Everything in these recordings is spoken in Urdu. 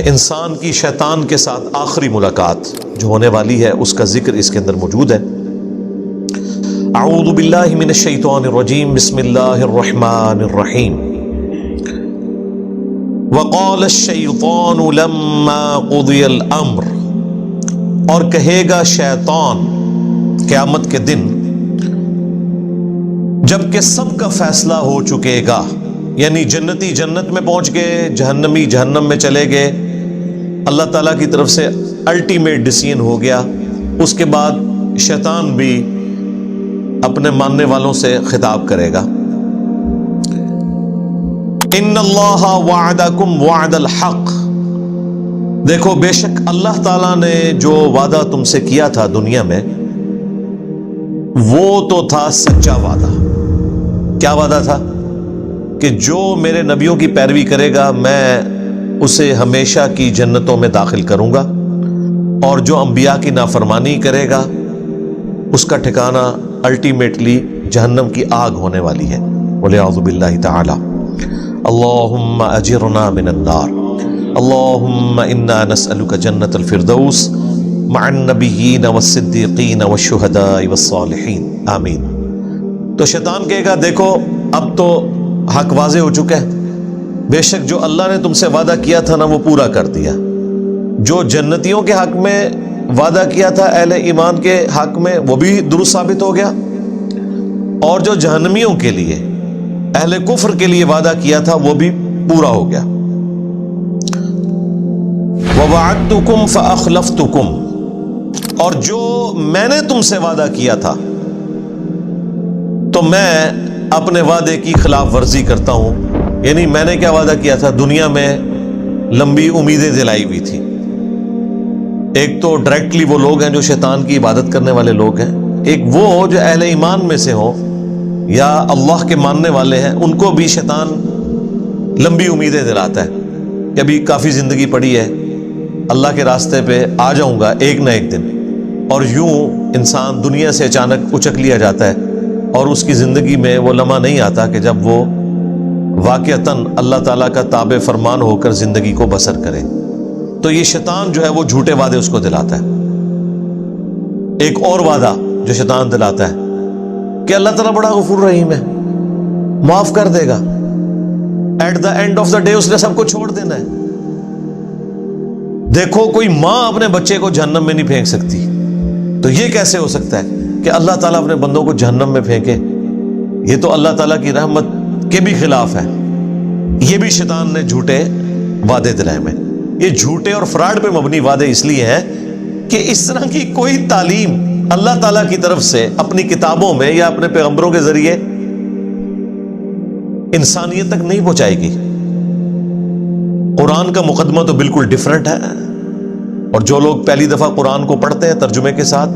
انسان کی شیطان کے ساتھ آخری ملاقات جو ہونے والی ہے اس کا ذکر اس کے اندر موجود ہے۔ اعوذ باللہ من الشیطان الرجیم، بسم اللہ الرحمن الرحیم۔ وقال الشیطان لما قضی الامر، اور کہے گا شیطان قیامت کے دن جب کہ سب کا فیصلہ ہو چکے گا، یعنی جنتی جنت میں پہنچ گئے، جہنمی جہنم میں چلے گئے، اللہ تعالیٰ کی طرف سے الٹیمیٹ ڈیسیژن ہو گیا، اس کے بعد شیطان بھی اپنے ماننے والوں سے خطاب کرے گا، ان اللہ وعدکم وعد الحق، دیکھو بے شک اللہ تعالیٰ نے جو وعدہ تم سے کیا تھا دنیا میں وہ تو تھا سچا وعدہ۔ کیا وعدہ تھا؟ کہ جو میرے نبیوں کی پیروی کرے گا میں اسے ہمیشہ کی جنتوں میں داخل کروں گا، اور جو انبیاء کی نافرمانی کرے گا اس کا ٹھکانہ الٹیمیٹلی جہنم کی آگ ہونے والی ہے۔ وَلِعَوْذُ بِاللَّهِ تَعَالَى اللہم اجرنا من النار، اللہم انا نسألک جنت الفردوس مع النبیین والصدیقین والشہداء والصالحین، آمین۔ تو شیطان کہے گا دیکھو اب تو حق واضح ہو چکا ہے، بے شک جو اللہ نے تم سے وعدہ کیا تھا نا وہ پورا کر دیا، جو جنتیوں کے حق میں وعدہ کیا تھا اہل ایمان کے حق میں وہ بھی درست ثابت ہو گیا، اور جو جہنمیوں کے لیے اہل کفر کے لیے وعدہ کیا تھا وہ بھی پورا ہو گیا۔ وَوَعَدْتُكُمْ فَأَخْلَفْتُكُمْ، اور جو میں نے تم سے وعدہ کیا تھا تو میں اپنے وعدے کی خلاف ورزی کرتا ہوں، یعنی میں نے کیا وعدہ کیا تھا دنیا میں لمبی امیدیں دلائی ہوئی تھی۔ ایک تو ڈائریکٹلی وہ لوگ ہیں جو شیطان کی عبادت کرنے والے لوگ ہیں، ایک وہ جو اہل ایمان میں سے ہوں یا اللہ کے ماننے والے ہیں، ان کو بھی شیطان لمبی امیدیں دلاتا ہے کہ ابھی کافی زندگی پڑی ہے، اللہ کے راستے پہ آ جاؤں گا ایک نہ ایک دن، اور یوں انسان دنیا سے اچانک اچک لیا جاتا ہے، اور اس کی زندگی میں وہ لمحہ نہیں آتا کہ جب وہ واقعتاً اللہ تعالیٰ کا تابع فرمان ہو کر زندگی کو بسر کرے۔ تو یہ شیطان جو ہے وہ جھوٹے وعدے اس کو دلاتا ہے۔ ایک اور وعدہ جو شیطان دلاتا ہے کہ اللہ تعالیٰ بڑا غفور رحیم ہے، معاف کر دے گا، at the end of the day اس نے سب کو چھوڑ دینا ہے۔ دیکھو کوئی ماں اپنے بچے کو جہنم میں نہیں پھینک سکتی، تو یہ کیسے ہو سکتا ہے کہ اللہ تعالیٰ اپنے بندوں کو جہنم میں پھینکے؟ یہ تو اللہ تعالیٰ کی رحمت کے بھی خلاف ہے۔ یہ بھی شیطان نے جھوٹے وعدے دلائے میں۔ یہ جھوٹے اور فراڈ پہ مبنی وعدے اس لیے ہیں کہ اس طرح کی کوئی تعلیم اللہ تعالیٰ کی طرف سے اپنی کتابوں میں یا اپنے پیغمبروں کے ذریعے انسانیت تک نہیں پہنچائے گی۔ قرآن کا مقدمہ تو بالکل ڈیفرنٹ ہے، اور جو لوگ پہلی دفعہ قرآن کو پڑھتے ہیں ترجمے کے ساتھ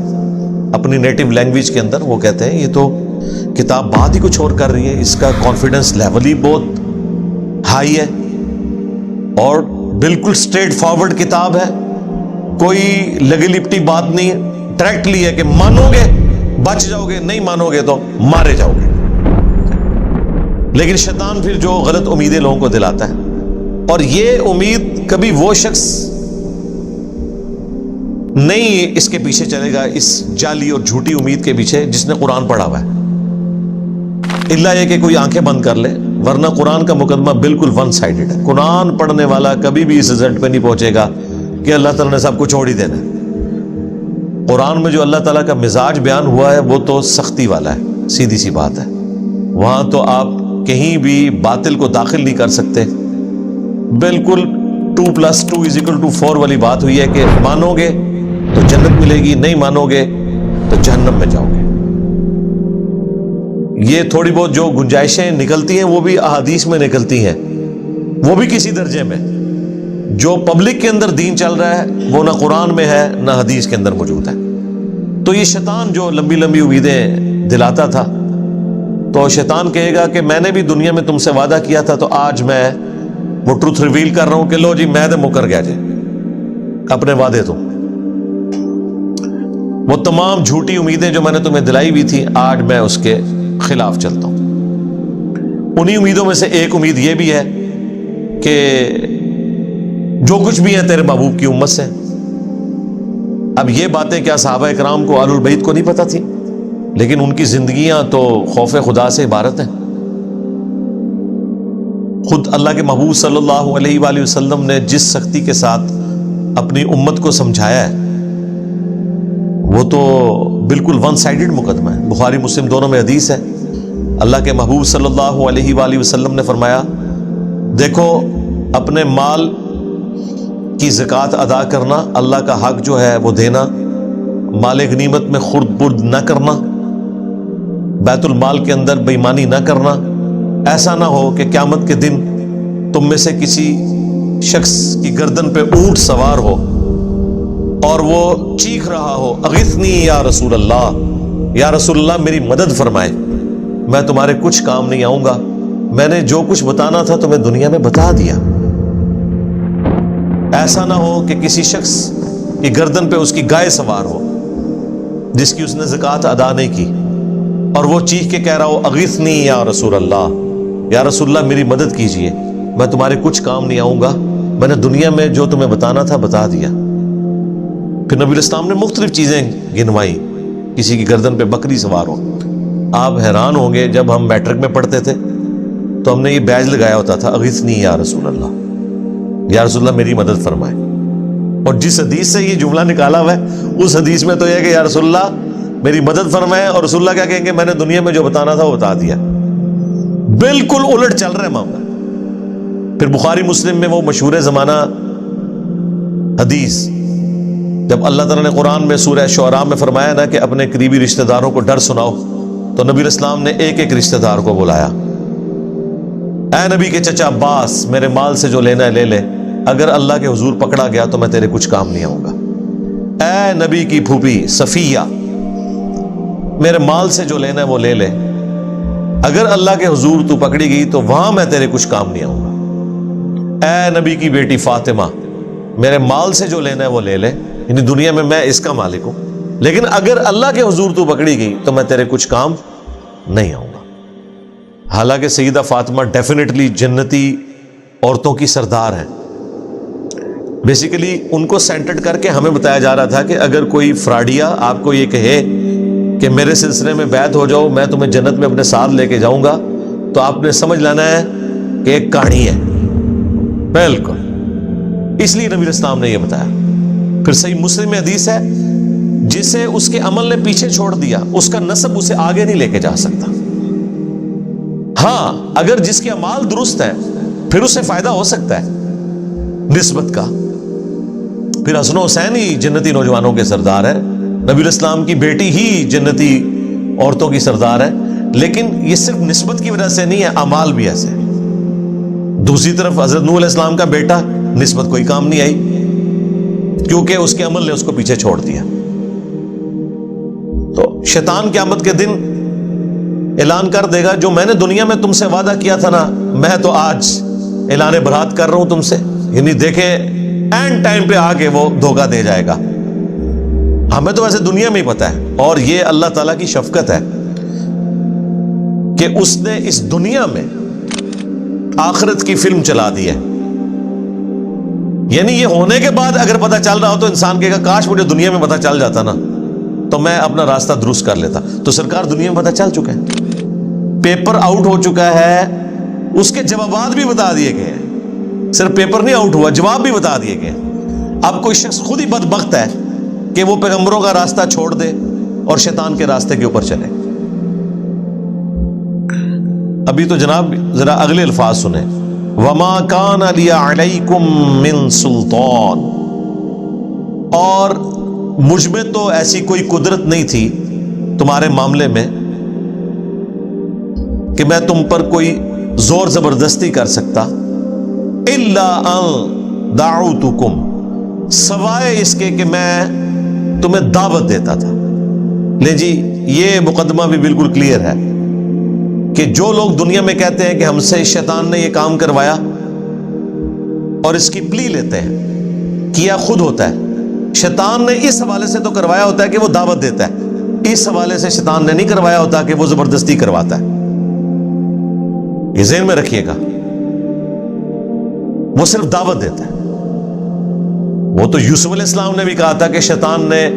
اپنی نیٹو لینگویج کے اندر، وہ کہتے ہیں یہ تو کتاب بات ہی کچھ اور کر رہی ہے، اس کا کانفیڈنس لیول ہی بہت ہائی ہے، اور بالکل سٹریٹ فارورڈ کتاب ہے، کوئی لگی لپٹی بات نہیں ہے، ڈائریکٹلی ہے کہ مانو گے بچ جاؤ گے، نہیں مانو گے تو مارے جاؤ گے۔ لیکن شیطان پھر جو غلط امیدیں لوگوں کو دلاتا ہے، اور یہ امید کبھی وہ شخص نہیں اس کے پیچھے چلے گا، اس جعلی اور جھوٹی امید کے پیچھے، جس نے قرآن پڑھا ہوا ہے، اللہ یہ کہ کوئی آنکھیں بند کر لے، ورنہ قرآن کا مقدمہ بالکل ون سائیڈڈ ہے۔ قرآن پڑھنے والا کبھی بھی اس رزلٹ پہ نہیں پہنچے گا کہ اللہ تعالیٰ نے سب کو چھوڑ ہی دینا ہے۔ قرآن میں جو اللہ تعالیٰ کا مزاج بیان ہوا ہے وہ تو سختی والا ہے، سیدھی سی بات ہے، وہاں تو آپ کہیں بھی باطل کو داخل نہیں کر سکتے۔ بالکل 2+2=4 والی بات ہوئی ہے کہ مانو گے تو جنت ملے گی، نہیں مانو گے تو جہنم میں جاؤ گے۔ یہ تھوڑی بہت جو گنجائشیں نکلتی ہیں وہ بھی احادیث میں نکلتی ہیں، وہ بھی کسی درجے میں۔ جو پبلک کے اندر دین چل رہا ہے وہ نہ قرآن میں ہے نہ حدیث کے اندر موجود ہے۔ تو یہ شیطان جو لمبی لمبی امیدیں دلاتا تھا، تو شیطان کہے گا کہ میں نے بھی دنیا میں تم سے وعدہ کیا تھا، تو آج میں وہ ٹروتھ ریویل کر رہا ہوں کہ لو جی میں تو مکر گیا جی اپنے وعدے تو، وہ تمام جھوٹی امیدیں جو میں نے تمہیں دلائی ہوئی تھی آج میں اس کے خلاف چلتا ہوں۔ انہی امیدوں میں سے ایک امید یہ بھی ہے کہ جو کچھ بھی ہیں تیرے محبوب کی امت سے۔ اب یہ باتیں کیا صحابہ کرام کو، آل البیت کو نہیں پتہ تھی؟ لیکن ان کی زندگیاں تو خوف خدا سے عبارت ہیں۔ خود اللہ کے محبوب صلی اللہ علیہ وآلہ وسلم نے جس سختی کے ساتھ اپنی امت کو سمجھایا ہے وہ تو بالکل ون سائیڈڈ مقدمہ ہے۔ بخاری مسلم دونوں میں حدیث ہے، اللہ کے محبوب صلی اللہ علیہ وآلہ وسلم نے فرمایا، دیکھو اپنے مال کی زکوٰۃ ادا کرنا، اللہ کا حق جو ہے وہ دینا، مال غنیمت میں خرد برد نہ کرنا، بیت المال کے اندر بے ایمانی نہ کرنا۔ ایسا نہ ہو کہ قیامت کے دن تم میں سے کسی شخص کی گردن پہ اونٹ سوار ہو اور وہ چیخ رہا ہو، اغثنی یا رسول اللہ، یا رسول اللہ میری مدد فرمائے، میں تمہارے کچھ کام نہیں آؤں گا، میں نے جو کچھ بتانا تھا تمہیں دنیا میں بتا دیا۔ ایسا نہ ہو کہ کسی شخص کی گردن پہ اس کی گائے سوار ہو جس کی اس نے زکوٰۃ ادا نہیں کی، اور وہ چیخ کے کہہ رہا ہو، اغثنی یا رسول اللہ، یا رسول اللہ میری مدد کیجئے، میں تمہارے کچھ کام نہیں آؤں گا، میں نے دنیا میں جو تمہیں بتانا تھا بتا دیا۔ پھر نبی اسلام نے مختلف چیزیں گنوائی، کسی کی گردن پہ بکری سوار ہو۔ آپ حیران ہوں گے، جب ہم میٹرک میں پڑھتے تھے تو ہم نے یہ بیج لگایا ہوتا تھا، اغثنی یا رسول اللہ، یا رسول اللہ میری مدد فرمائے، اور جس حدیث سے یہ جملہ نکالا ہوا ہے اس حدیث میں تو یہ ہے کہ یا رسول اللہ میری مدد فرمائے، اور رسول اللہ کیا کہیں گے، میں نے دنیا میں جو بتانا تھا وہ بتا دیا۔ بالکل الٹ چل رہا ہے معاملہ۔ پھر بخاری مسلم میں وہ مشہور زمانہ حدیث، جب اللہ تعالیٰ نے قرآن میں سورہ شعراء میں فرمایا نا کہ اپنے قریبی رشتہ داروں کو ڈر سناؤ، تو نبی اسلام نے ایک ایک رشتہ دار کو بلایا، اے نبی کے چچا عباس، میرے مال سے جو لینا ہے لے لے، اگر اللہ کے حضور پکڑا گیا تو میں تیرے کچھ کام نہیں آؤں گا۔ اے نبی کی پھوپھی صفیہ، میرے مال سے جو لینا ہے وہ لے لے، اگر اللہ کے حضور تو پکڑی گئی تو وہاں میں تیرے کچھ کام نہیں آؤں گا۔ اے نبی کی بیٹی فاطمہ، میرے مال سے جو لینا ہے وہ لے لے، یعنی دنیا میں اس کا مالک ہوں، لیکن اگر اللہ کے حضور تو پکڑی گئی تو میں تیرے کچھ کام نہیں آؤں گا۔ حالانکہ سیدہ فاطمہ ڈیفینیٹلی جنتی عورتوں کی سردار ہیں۔ بیسیکلی ان کو سینٹرڈ کر کے ہمیں بتایا جا رہا تھا کہ اگر کوئی فراڈیا آپ کو یہ کہے کہ میرے سلسلے میں بیعت ہو جاؤ، میں تمہیں جنت میں اپنے ساتھ لے کے جاؤں گا، تو آپ نے سمجھ لینا ہے کہ ایک کہانی ہے۔ بالکل، اس لیے نبی اسلام نے یہ بتایا۔ پھر صحیح مسلم میں حدیث ہے، جسے اس کے عمل نے پیچھے چھوڑ دیا اس کا نسب اسے آگے نہیں لے کے جا سکتا۔ ہاں، اگر جس کے اعمال درست ہیں پھر اسے فائدہ ہو سکتا ہے نسبت کا۔ پھر حسن و حسین ہی جنتی نوجوانوں کے سردار ہے، نبی اسلام کی بیٹی ہی جنتی عورتوں کی سردار ہے، لیکن یہ صرف نسبت کی وجہ سے نہیں ہے، اعمال بھی ایسے۔ دوسری طرف حضرت نوح علیہ السلام کا بیٹا، نسبت کوئی کام نہیں آئی کیونکہ اس کے عمل نے اس کو پیچھے چھوڑ دیا۔ تو شیطان قیامت کے دن اعلان کر دے گا، جو میں نے دنیا میں تم سے وعدہ کیا تھا نا، میں تو آج اعلان برات کر رہا ہوں تم سے، یعنی دیکھیں اینڈ ٹائم پہ آ کے وہ دھوکہ دے جائے گا۔ ہمیں تو ویسے دنیا میں ہی پتہ ہے، اور یہ اللہ تعالیٰ کی شفقت ہے کہ اس نے اس دنیا میں آخرت کی فلم چلا دی ہے۔ یعنی یہ ہونے کے بعد اگر پتہ چل رہا ہو تو انسان کہے گا کاش مجھے دنیا میں پتہ چل جاتا نا، تو میں اپنا راستہ درست کر لیتا۔ تو سرکار دنیا میں پتہ چل چکا ہے، پیپر آؤٹ ہو چکا ہے، اس کے جوابات بھی بتا دیے گئے ہیں، صرف پیپر نہیں آؤٹ ہوا، جواب بھی بتا دیے گئے۔ اب کوئی شخص خود ہی بدبخت ہے کہ وہ پیغمبروں کا راستہ چھوڑ دے اور شیطان کے راستے کے اوپر چلے۔ ابھی تو جناب ذرا اگلے الفاظ سنیں، وَمَا كَانَ لِيَ عَلَيْكُمْ مِن سُلْطَانٍ، اور مجھ میں تو ایسی کوئی قدرت نہیں تھی تمہارے معاملے میں کہ میں تم پر کوئی زور زبردستی کر سکتا، إِلَّا أَن دَعُوتُكُمْ، سوائے اس کے کہ میں تمہیں دعوت دیتا تھا۔ لے جی، یہ مقدمہ بھی بالکل کلیئر ہے کہ جو لوگ دنیا میں کہتے ہیں کہ ہم سے شیطان نے یہ کام کروایا اور اس کی پلی لیتے ہیں، کیا خود ہوتا ہے، شیطان نے اس حوالے سے تو کروایا ہوتا ہے کہ وہ دعوت دیتا ہے، اس حوالے سے شیطان نے نہیں کروایا ہوتا کہ وہ زبردستی کرواتا ہے۔ یہ ذہن میں رکھیے گا، وہ صرف دعوت دیتا ہے۔ وہ تو یوسف علیہ السلام نے بھی کہا تھا کہ شیطان نے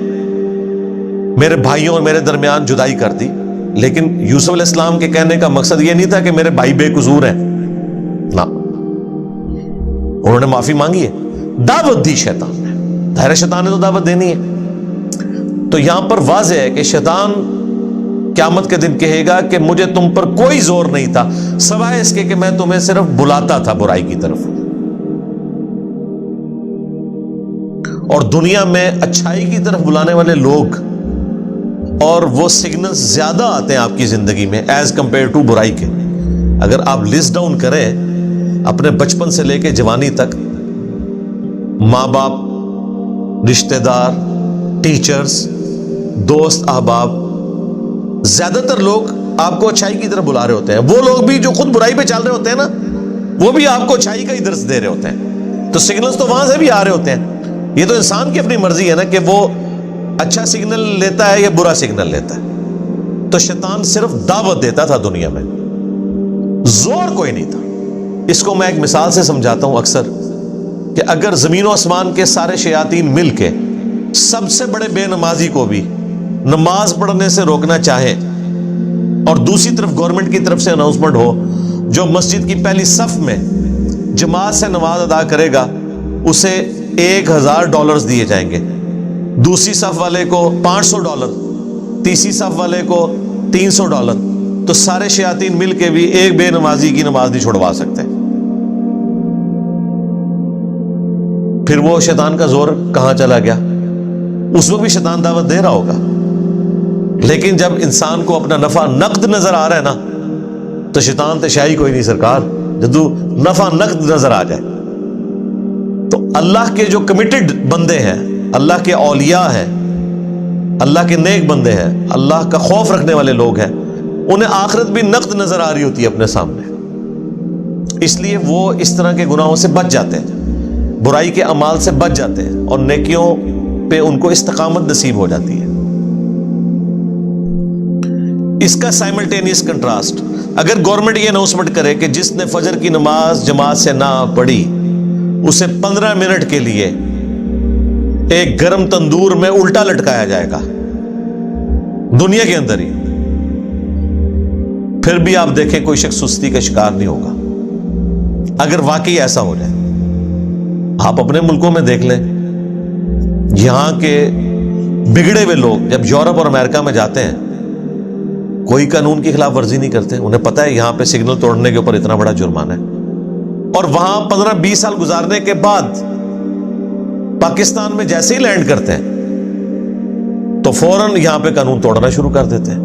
میرے بھائیوں اور میرے درمیان جدائی کر دی، لیکن یوسف علیہ السلام کے کہنے کا مقصد یہ نہیں تھا کہ میرے بھائی بے قصور ہیں، نہ، انہوں نے معافی مانگی ہے، دعوت دی شیطان نے، ظاہر شیطان نے تو دعوت دینی ہے۔ تو یہاں پر واضح ہے کہ شیطان قیامت کے دن کہے گا کہ مجھے تم پر کوئی زور نہیں تھا سوائے اس کے کہ میں تمہیں صرف بلاتا تھا برائی کی طرف، اور دنیا میں اچھائی کی طرف بلانے والے لوگ اور وہ سگنلز زیادہ آتے ہیں آپ کی زندگی میں ایز کمپیئر ٹو برائی کے۔ اگر آپ لسٹ ڈاؤن کریں اپنے بچپن سے لے کے جوانی تک، ماں باپ، رشتہ دار، ٹیچرز، دوست، احباب، زیادہ تر لوگ آپ کو اچھائی کی طرف بلا رہے ہوتے ہیں۔ وہ لوگ بھی جو خود برائی پہ چل رہے ہوتے ہیں نا، وہ بھی آپ کو اچھائی کا ہی درس دے رہے ہوتے ہیں۔ تو سگنلز تو وہاں سے بھی آ رہے ہوتے ہیں۔ یہ تو انسان کی اپنی مرضی ہے نا کہ وہ اچھا سگنل لیتا ہے یا برا سگنل لیتا ہے۔ تو شیطان صرف دعوت دیتا تھا دنیا میں، زور کوئی نہیں تھا۔ اس کو میں ایک مثال سے سمجھاتا ہوں اکثر، کہ اگر زمین و آسمان کے سارے شیاطین مل کے سب سے بڑے بے نمازی کو بھی نماز پڑھنے سے روکنا چاہے، اور دوسری طرف گورنمنٹ کی طرف سے اناؤنسمنٹ ہو جو مسجد کی پہلی صف میں جماعت سے نماز ادا کرے گا اسے $1000 دیے جائیں گے، دوسری صف والے کو $500، تیسری صف والے کو $300، تو سارے شیاطین مل کے بھی ایک بے نمازی کی نماز نہیں چھڑوا سکتے۔ پھر وہ شیطان کا زور کہاں چلا گیا؟ اس وقت بھی شیطان دعوت دے رہا ہوگا، لیکن جب انسان کو اپنا نفع نقد نظر آ رہا ہے نا، تو شیطان تو شاہی کوئی نہیں سرکار، جدو نفع نقد نظر آ جائے۔ تو اللہ کے جو کمیٹڈ بندے ہیں، اللہ کے اولیاء ہیں، اللہ کے نیک بندے ہیں، اللہ کا خوف رکھنے والے لوگ ہیں، انہیں آخرت بھی نقد نظر آ رہی ہوتی ہے اپنے سامنے، اس لیے وہ اس طرح کے گناہوں سے بچ جاتے ہیں، برائی کے اعمال سے بچ جاتے ہیں، اور نیکیوں پہ ان کو استقامت نصیب ہو جاتی ہے۔ اس کا سائملٹینیس کنٹراسٹ، اگر گورنمنٹ یہ اناؤنسمنٹ کرے کہ جس نے فجر کی نماز جماعت سے نہ پڑھی اسے 15 منٹ کے لیے ایک گرم تندور میں الٹا لٹکایا جائے گا دنیا کے اندر ہی، پھر بھی آپ دیکھیں کوئی شخص سستی کا شکار نہیں ہوگا۔ اگر واقعی ایسا ہو جائے، آپ اپنے ملکوں میں دیکھ لیں، یہاں کے بگڑے ہوئے لوگ جب یورپ اور امریکہ میں جاتے ہیں کوئی قانون کی خلاف ورزی نہیں کرتے، انہیں پتہ ہے یہاں پہ سگنل توڑنے کے اوپر اتنا بڑا جرمانہ ہے، اور وہاں 15-20 سال گزارنے کے بعد پاکستان میں جیسے ہی لینڈ کرتے ہیں تو فوراً یہاں پہ قانون توڑنا شروع کر دیتے ہیں۔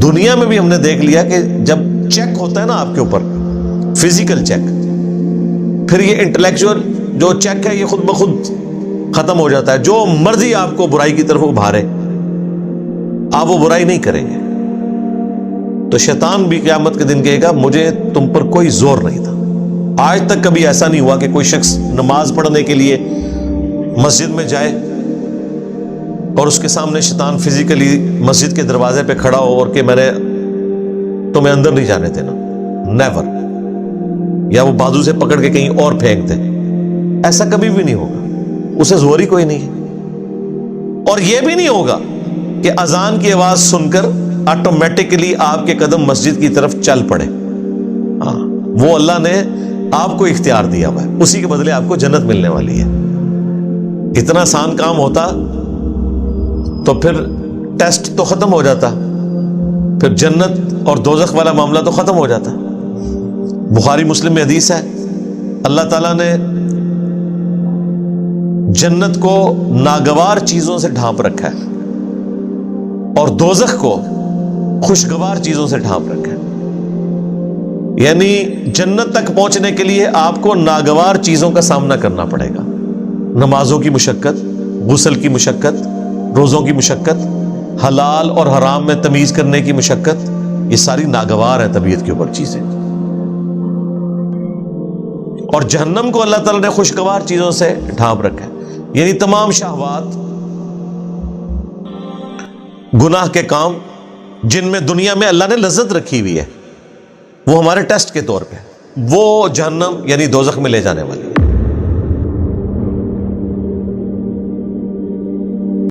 دنیا میں بھی ہم نے دیکھ لیا کہ جب چیک ہوتا ہے نا آپ کے اوپر، فزیکل چیک، پھر یہ انٹلیکچوئل جو چیک ہے یہ خود بخود ختم ہو جاتا ہے۔ جو مرضی آپ کو برائی کی طرف ابھارے آپ وہ برائی نہیں کریں گے۔ تو شیطان بھی قیامت کے دن کہے گا مجھے تم پر کوئی زور نہیں تھا۔ آج تک کبھی ایسا نہیں ہوا کہ کوئی شخص نماز پڑھنے کے لیے مسجد میں جائے اور اس کے سامنے شیطان فزیکلی مسجد کے دروازے پہ کھڑا ہو اور کہ میں نے تمہیں اندر نہیں جانے دینا، نیور، یا وہ بازو سے پکڑ کے کہیں اور پھینک دے، ایسا کبھی بھی نہیں ہوگا، اسے زور ہی کوئی نہیں ہے۔ اور یہ بھی نہیں ہوگا کہ اذان کی آواز سن کر آٹومیٹکلی آپ کے قدم مسجد کی طرف چل پڑے، ہاں وہ اللہ نے آپ کو اختیار دیا ہوا ہے، اسی کے بدلے آپ کو جنت ملنے والی ہے۔ اتنا آسان کام ہوتا تو پھر ٹیسٹ تو ختم ہو جاتا، پھر جنت اور دوزخ والا معاملہ تو ختم ہو جاتا۔ بخاری مسلم میں حدیث ہے، اللہ تعالیٰ نے جنت کو ناگوار چیزوں سے ڈھانپ رکھا ہے اور دوزخ کو خوشگوار چیزوں سے ڈھانپ رکھا ہے، یعنی جنت تک پہنچنے کے لیے آپ کو ناگوار چیزوں کا سامنا کرنا پڑے گا، نمازوں کی مشقت، غسل کی مشقت، روزوں کی مشقت، حلال اور حرام میں تمیز کرنے کی مشقت، یہ ساری ناگوار ہے طبیعت کے اوپر چیزیں۔ اور جہنم کو اللہ تعالیٰ نے خوشگوار چیزوں سے ڈھانپ رکھا ہے، یعنی تمام شہوات، گناہ کے کام جن میں دنیا میں اللہ نے لذت رکھی ہوئی ہے، وہ ہمارے ٹیسٹ کے طور پہ وہ جہنم یعنی دوزخ میں لے جانے والی۔